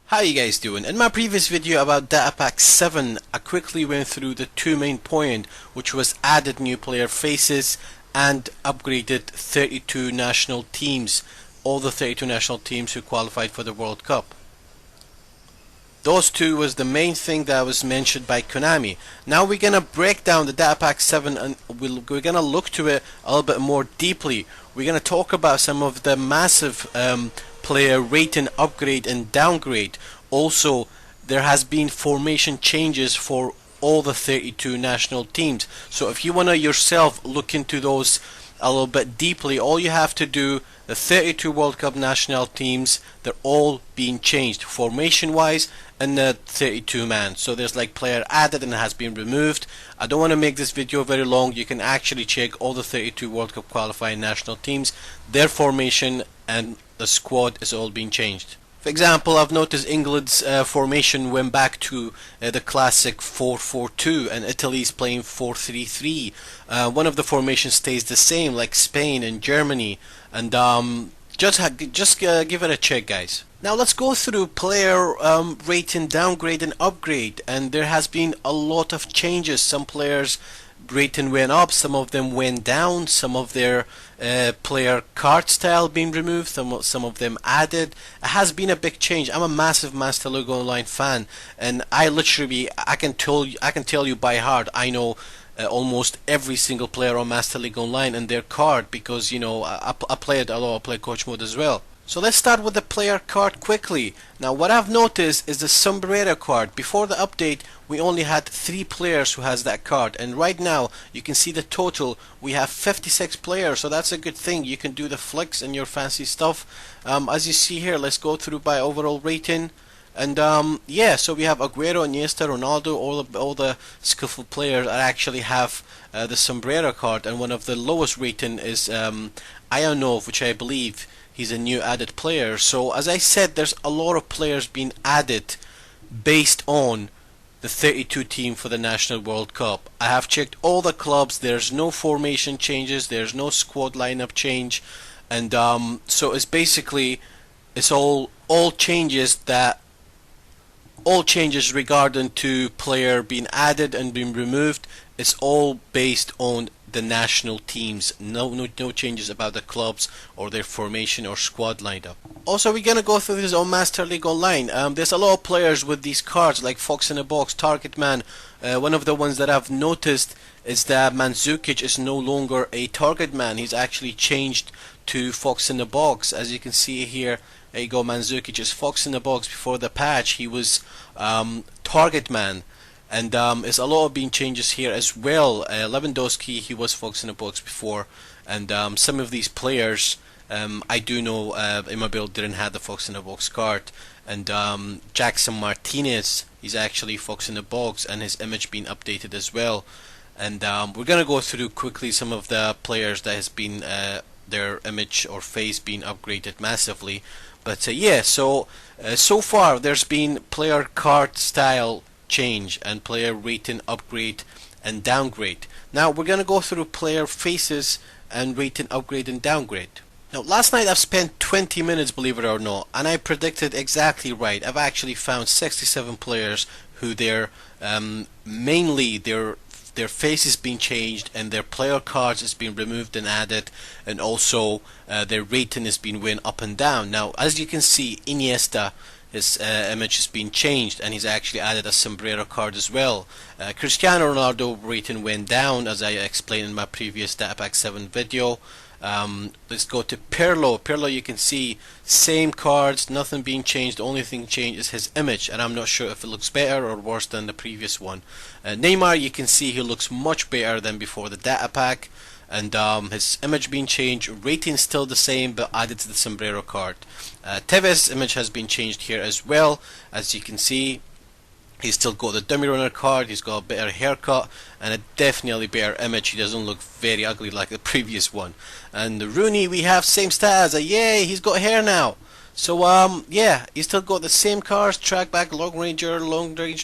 How you guys doing? In my previous video about Data Pack 7, I quickly went through the two main points, which was added new player faces and upgraded 32 national teams, all the 32 national teams who qualified for the World Cup. Those two was the main thing that was mentioned by Konami. Now we're gonna break down the Data Pack 7 and we're gonna look to it a little bit more deeply. We're gonna talk about some of the massive player rating upgrade and downgrade. Also, there has been formation changes for all the 32 national teams. So if you wanna yourself look into those a little bit deeply, all you have to do, the 32 World Cup national teams, they're all being changed formation wise and the 32 man. So there's like player added and it has been removed. I don't want to make this video very long. You can actually check all the 32 World Cup qualifying national teams, their formation and the squad is all being changed. For example, I've noticed England's formation went back to the classic 4-4-2 and Italy's playing 4-3-3. One of the formations stays the same, like Spain and Germany, and just give it a check, guys. Now let's go through player rating, downgrade and upgrade, and there has been a lot of changes. Some players rating went up, some of them went down, some of their player card style being removed, some of them added. It has been a big change. I'm a massive Master League Online fan, and I can tell you by heart, I know almost every single player on Master League Online and their card, because you know I play it a lot. I play coach mode as well. So let's start with the player card quickly. Now what I've noticed is the sombrero card. Before the update we only had 3 players who has that card, and right now you can see the total, we have 56 players, so that's a good thing. You can do the flicks and your fancy stuff. As you see here, let's go through by overall rating. And yeah, so we have Aguero, Iniesta, Ronaldo, all the skillful players actually have the sombrero card, and one of the lowest rating is Ionov, which I believe he's a new added player. So as I said, there's a lot of players being added based on the 32 team for the National World Cup. I have checked all the clubs, there's no formation changes, there's no squad lineup change, and so it's basically all changes regarding to player being added and being removed. It's all based on the national teams. No changes about the clubs or their formation or squad lineup. Also, we're gonna go through this on Master League Online. There's a lot of players with these cards like Fox in the Box, Target Man. One of the ones that I've noticed is that Mandzukic is no longer a Target Man. He's actually changed to Fox in the Box. As you can see here, there you go, Mandzukic is Fox in the Box. Before the patch he was Target Man. And there's a lot of being changes here as well. Lewandowski, he was Fox in the Box before, and some of these players, I do know in my build didn't have the Fox in the Box card, and Jackson Martinez, he's actually Fox in the Box, and his image being updated as well. And we're gonna go through quickly some of the players that has been their image or face being upgraded massively. But yeah, so far there's been player card style change and player rating upgrade and downgrade. Now we're gonna go through player faces and rating upgrade and downgrade. Now last night I've spent 20 minutes, believe it or not, and I predicted exactly right. I've actually found 67 players who their mainly their faces being changed and their player cards is being removed and added, and also their rating is being went up and down. Now as you can see, Iniesta, his image has been changed and he's actually added a sombrero card as well. Cristiano Ronaldo rating went down, as I explained in my previous Data Pack 7 video. Let's go to Pirlo. Pirlo, you can see same cards, nothing being changed. The only thing changed is his image, and I'm not sure if it looks better or worse than the previous one. Neymar, you can see he looks much better than before the Data Pack, and his image being changed. Rating still the same, but added to the sombrero card. Tevez' image has been changed here as well. As you can see, he's still got the dummy runner card, he's got a better haircut and a definitely better image. He doesn't look very ugly like the previous one. And Rooney, we have same stats. Yay, he's got hair now. So yeah, he's still got the same cars, track back, long range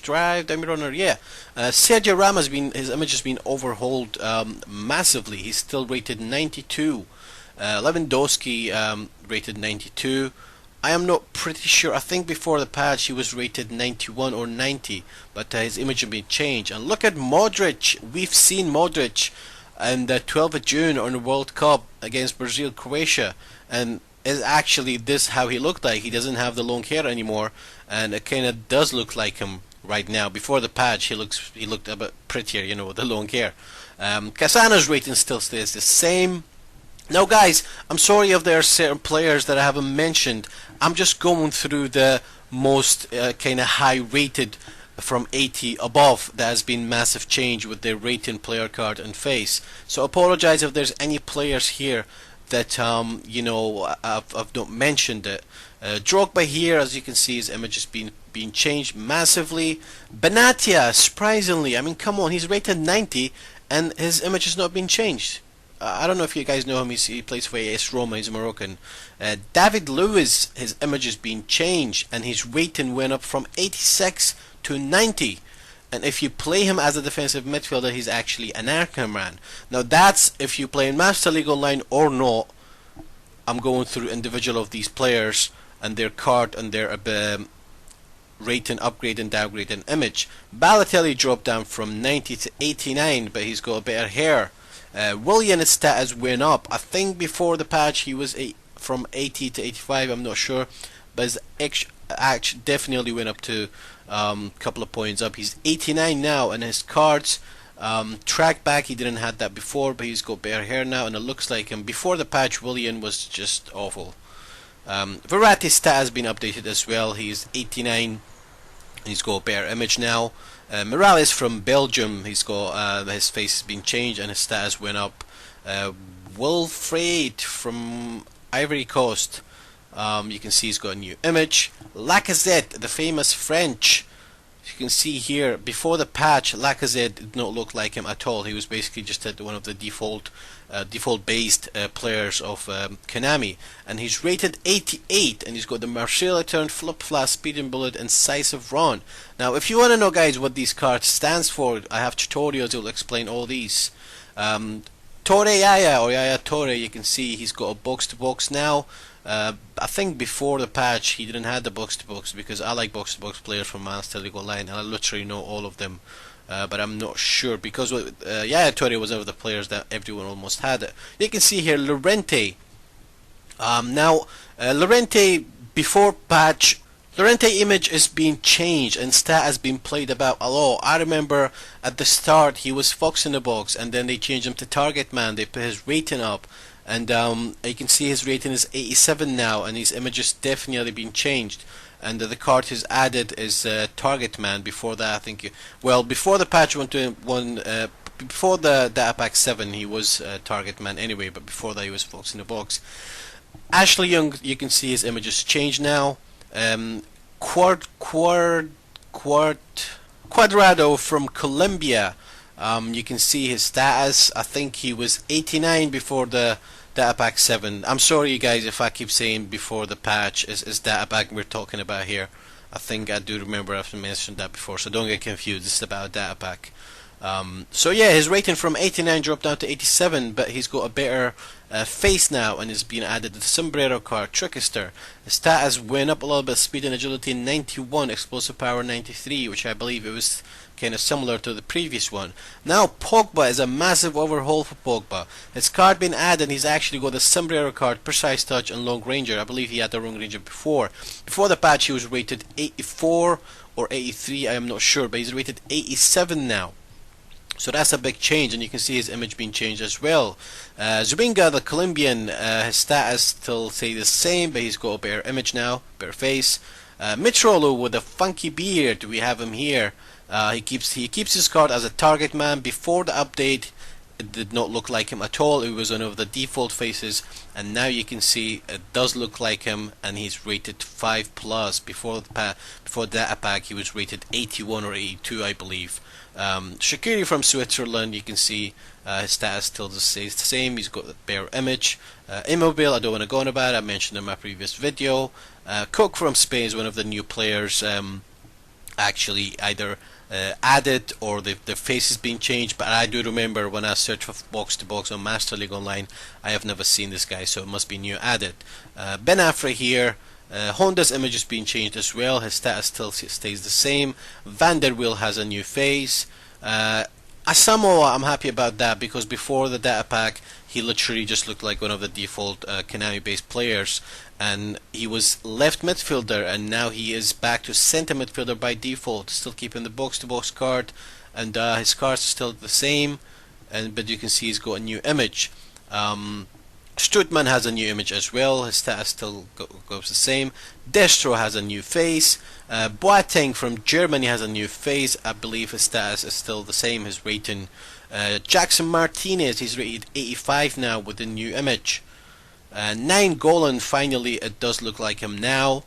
drive, dummy runner. Yeah, Sergio Ramos, his image has been overhauled massively. He's still rated 92. Lewandowski rated 92. I am not pretty sure. I think before the patch he was rated 91 or 90, but his image had been changed. And look at Modric. We've seen Modric on the 12th of June on the World Cup against Brazil, Croatia, and is actually this how he looked like. He doesn't have the long hair anymore, and it kind of does look like him right now. Before the patch, he looked a bit prettier, you know, with the long hair. Cassano's rating still stays the same. Now guys, I'm sorry if there are certain players that I haven't mentioned. I'm just going through the most kind of high rated from 80 above. There has been massive change with their rating, player card and face. So apologize if there's any players here that you know, I've not mentioned it. Drogba here, as you can see, his image has been changed massively. Benatia, surprisingly, I mean, come on, he's rated 90 and his image has not been changed. I don't know if you guys know him. He plays for AS Roma. He's Moroccan. David Luiz, his image has been changed and his rating went up from 86 to 90. And if you play him as a defensive midfielder, he's actually an Arkham. Now that's if you play in Master League Online or not. I'm going through individual of these players and their card and their rating, upgrade and downgrade and image. Balotelli dropped down from 90 to 89, but he's got a better hair. Willian's status went up. I think before the patch he was from 80 to 85, I'm not sure, but his H definitely went up to a couple of points up. He's 89 now, and his cards track back, he didn't have that before, but he's got better hair now, and it looks like him. Before the patch, Willian was just awful. Verratti's stat has been updated as well. He's 89. He's got a better image now. Morales from Belgium, he's got his face has been changed and his status went up. Wilfried from Ivory Coast, you can see he's got a new image. Lacazette, the famous French, you can see here before the patch, Lacazette did not look like him at all. He was basically just one of the default based players of Konami, and he's rated 88, and he's got the Marseille turn, flip flash, speeding bullet, incisive run. Now if you want to know guys what these cards stands for, I have tutorials that will explain all these. Torre Yaya or Yaya Torre, you can see he's got a box to box now. I think before the patch he didn't have the box to box, because I like box to box players from Master League Online and I literally know all of them. But I'm not sure, because Yaya Torre was one of the players that everyone almost had it. You can see here Llorente. Now Llorente before patch, Llorente image is being changed and stat has been played about a lot. I remember at the start he was Fox in the box, and then they changed him to Target Man. They put his rating up, and you can see his rating is 87 now, and his image has definitely been changed. And the card he's added is Target Man. Before that, I think, well, before the patch before the data pack 7, he was Target Man anyway, but before that he was Fox in the box. Ashley Young, you can see his image has changed now. Cuadrado from Colombia, you can see his status. I think he was 89 before the data pack 7. I'm sorry you guys if I keep saying before the patch is data pack we're talking about here. I think I do remember I've mentioned that before, so don't get confused. It's about data pack. So yeah, his rating from 89 dropped down to 87, but he's got a better face now, and has been added the sombrero card, Trickster. His status went up a little bit, speed and agility 91, explosive power 93, which I believe it was kind of similar to the previous one. Now Pogba is a massive overhaul for Pogba. His card been added, he's actually got the sombrero card, precise touch and long ranger. I believe he had the long ranger before. Before the patch he was rated 84 or 83, I am not sure, but he's rated 87 now. So that's a big change, and you can see his image being changed as well. Zubinga, the Colombian, his status still stay the same, but he's got a better image now, better face. Mitrolo with a funky beard, we have him here. He keeps his card as a Target Man. Before the update, it did not look like him at all. It was one of the default faces, and now you can see it does look like him, and he's rated 5+. Before the data pack, he was rated 81 or 82, I believe. Shaqiri from Switzerland, you can see his status still stays the same. He's got a bare image. Immobile, I don't want to go on about it, I mentioned in my previous video. Cook from Spain is one of the new players, actually either added or the face has been changed, but I do remember when I searched for box to box on Master League Online, I have never seen this guy, so it must be new added. Ben Afra here, Honda's image is being changed as well. His status still stays the same. Vanderweel has a new face. Asamoah, I'm happy about that, because before the data pack he literally just looked like one of the default Konami based players, and he was left midfielder, and now he is back to center midfielder by default, still keeping the box to box card, and his cards are still the same, but you can see he's got a new image. Stoutman has a new image as well. His status still goes the same. Destro has a new face. Boateng from Germany has a new face. I believe his status is still the same, his rating. Jackson Martinez, he's rated 85 now with the new image. Nainggolan, finally it does look like him now.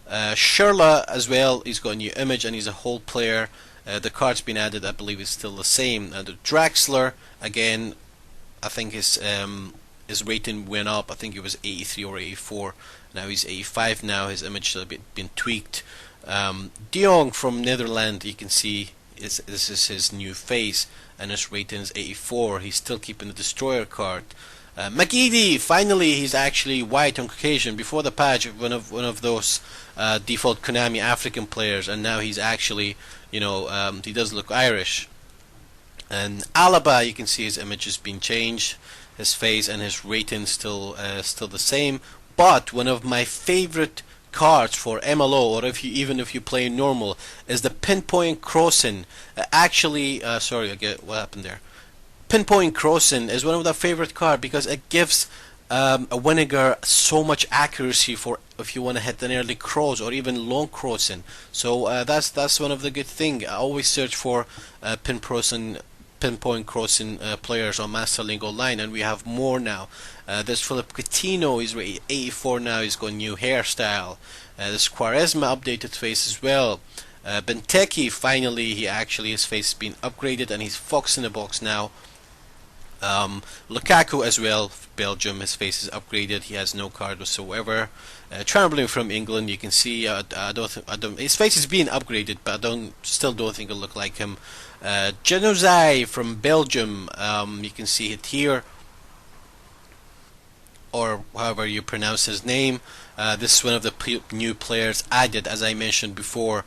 Schürrle as well, he's got a new image and he's a whole player. The card's been added, I believe it's still the same. And Draxler, again, I think his rating went up. I think it was 83 or 84. Now he's 85 now. His image has been tweaked. De Jong from Netherlands, you can see this is his new face, and his rating is 84. He's still keeping the Destroyer card. McGeady, finally, he's actually white on Caucasian. Before the patch, one of those default Konami African players, and now he's actually, he does look Irish. And Alaba, you can see his image has been changed, his face and his rating still the same. But one of my favorite cards for MLO, or even if you play normal, is the pinpoint crossing. What happened there? Pinpoint crossing is one of the favorite cards because it gives a Vinegar so much accuracy for if you want to hit an early cross or even long crossing. So that's one of the good thing. I always search for pinpoint crossing players on Master Link Online, and we have more now. There's Philip Coutinho, he's rated 84 now, he's got a new hairstyle. There's Quaresma updated face as well. Benteke, finally, his face has been upgraded and he's Fox in the box now. Lukaku as well, Belgium, his face is upgraded, he has no card whatsoever. Chamberlain from England, you can see his face is being upgraded, but I still don't think it'll look like him. Januzaj from Belgium, you can see it here, or however you pronounce his name. This is one of the new players added, as I mentioned before.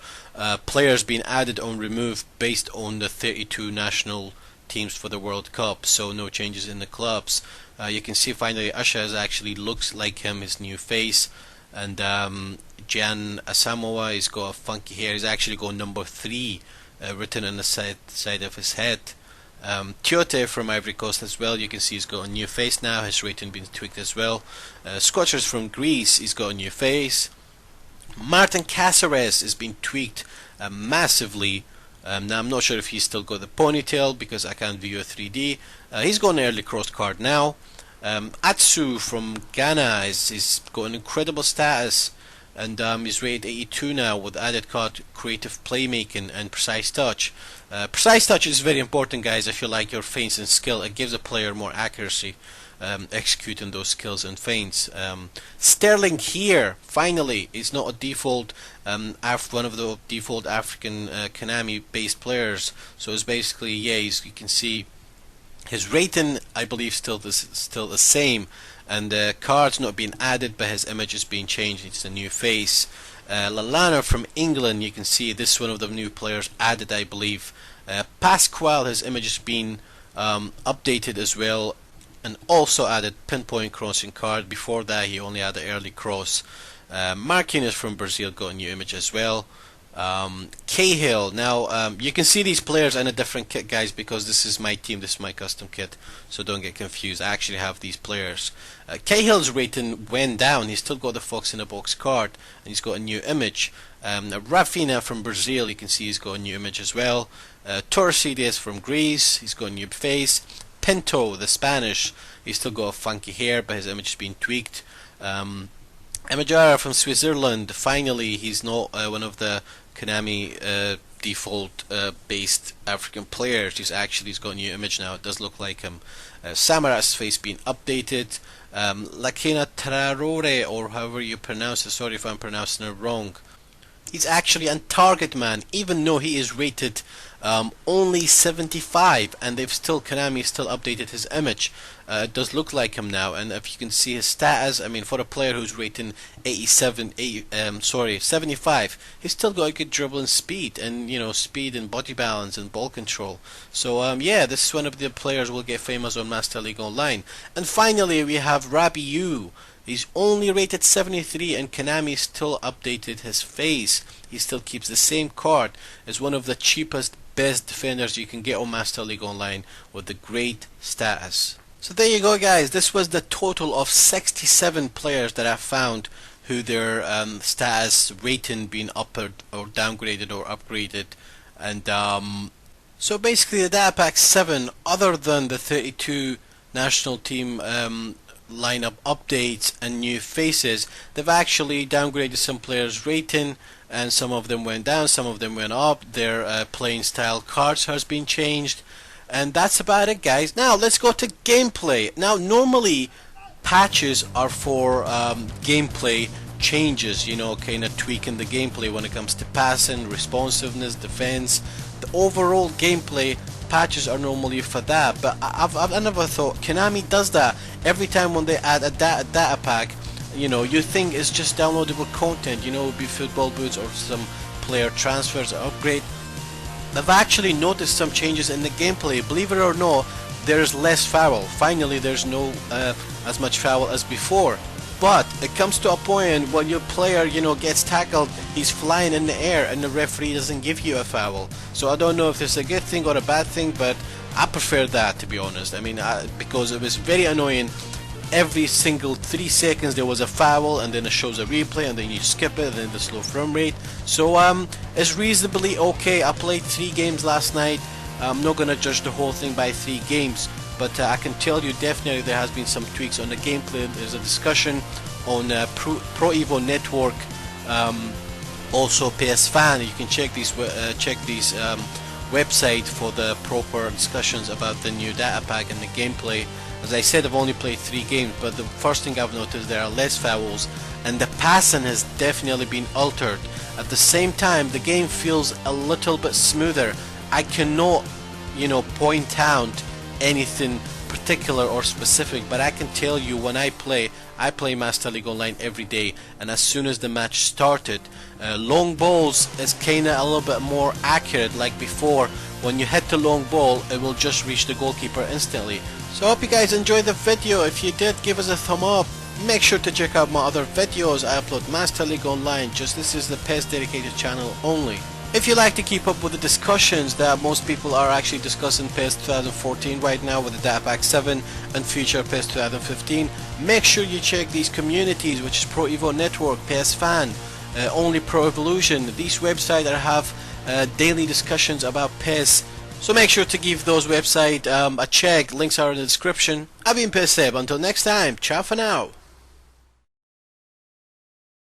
Players being added on removed based on the 32 national teams for the World Cup, so no changes in the clubs. You can see finally Usha actually looks like him, his new face. And Jan Asamoah, he's got a funky hair, he's actually got number 3 written on the side of his head. Tiote from Ivory Coast as well, you can see he's got a new face now, his rating been tweaked as well. Scotchers from Greece, he's got a new face. Martin Caceres has been tweaked massively. Now I'm not sure if he's still got the ponytail because I can't view a 3D. He's got an early cross card now. Atsu from Ghana is got an incredible status, and he's rated 82 now with added card creative playmaking and precise touch. Precise touch is very important, guys. If you like your feints and skill, it gives a player more accuracy executing those skills and feints. Sterling here, finally, is not a default one of the default African Konami based players. So it's basically, you can see his rating, I believe, still the same, and the card's not being added, but his image is being changed. It's a new face. Lallana from England, you can see this is one of the new players added, I believe. Pasquale, his image has been updated as well, and also added pinpoint crossing card. Before that he only had the early cross. Marquinhos from Brazil got a new image as well. Cahill, now you can see these players in a different kit, guys, because this is my team, this is my custom kit, so don't get confused. I actually have these players. Cahill's rating went down, he's still got the Fox in the box card and he's got a new image. Rafinha from Brazil, you can see he's got a new image as well. Torcides from Greece, he's got a new face. Pinto, the Spanish, he's still got a funky hair, but his image has been tweaked. Amajara from Switzerland, finally, he's not one of the Konami default based African players. He's got a new image now, it does look like him. Samarat's face being updated. Lakena Traore, or however you pronounce it, sorry if I'm pronouncing it wrong. He's actually a target man, even though he is rated only 75, and Konami still updated his image. It does look like him now, and if you can see his status, I mean, for a player who's rating 75, he's still got a good dribbling speed, and speed and body balance and ball control. So yeah, this is one of the players will get famous on Master League Online. And finally, we have Rabiu. He's only rated 73, and Konami still updated his face. He still keeps the same card as one of the cheapest, best defenders you can get on Master League Online with the great status. So there you go, guys. This was the total of 67 players that I found who their status rating being upper or downgraded or upgraded. And so basically the Data Pack 7, other than the 32 national team lineup updates and new faces, they've actually downgraded some players' rating, and some of them went down, some of them went up. Their playing style cards has been changed, and that's about it, guys. Now let's go to gameplay. Now normally patches are for gameplay changes, kind of tweaking the gameplay when it comes to passing, responsiveness, defense. The overall gameplay patches are normally for that, but I never thought Konami does that. Every time when they add a data pack, you think it's just downloadable content, it would be football boots or some player transfers or upgrade. I've actually noticed some changes in the gameplay. Believe it or not, there's less foul. Finally, there's no as much foul as before. But it comes to a point when your player, gets tackled, he's flying in the air and the referee doesn't give you a foul. So I don't know if it's a good thing or a bad thing, but I prefer that, to be honest. I mean, because it was very annoying. Every single 3 seconds there was a foul, and then it shows a replay, and then you skip it, and then the slow frame rate. So it's reasonably okay. I played 3 games last night. I'm not gonna judge the whole thing by 3 games, but I can tell you definitely there has been some tweaks on the gameplay. There's a discussion on Pro Evo Network, also PES Fan. You can check these website for the proper discussions about the new data pack and the gameplay. As I said, I've only played 3 games, but the first thing I've noticed, there are less fouls, and the passing has definitely been altered. At the same time, the game feels a little bit smoother. I cannot, point out anything particular or specific, but I can tell you when I play Master League Online every day, and as soon as the match started, long balls is kinda a little bit more accurate. Like before, when you hit the long ball, it will just reach the goalkeeper instantly. So I hope you guys enjoyed the video. If you did, give us a thumb up. Make sure to check out my other videos. I upload Master League Online, this is the PES dedicated channel only. If you like to keep up with the discussions that most people are actually discussing PES 2014 right now with the Data Pack 7 and future PES 2015, make sure you check these communities, which is Pro Evo Network, PES Fan, Only Pro Evolution. These websites that have daily discussions about PES. So make sure to give those websites a check. Links are in the description. I've been PES Seb. Until next time, ciao for now.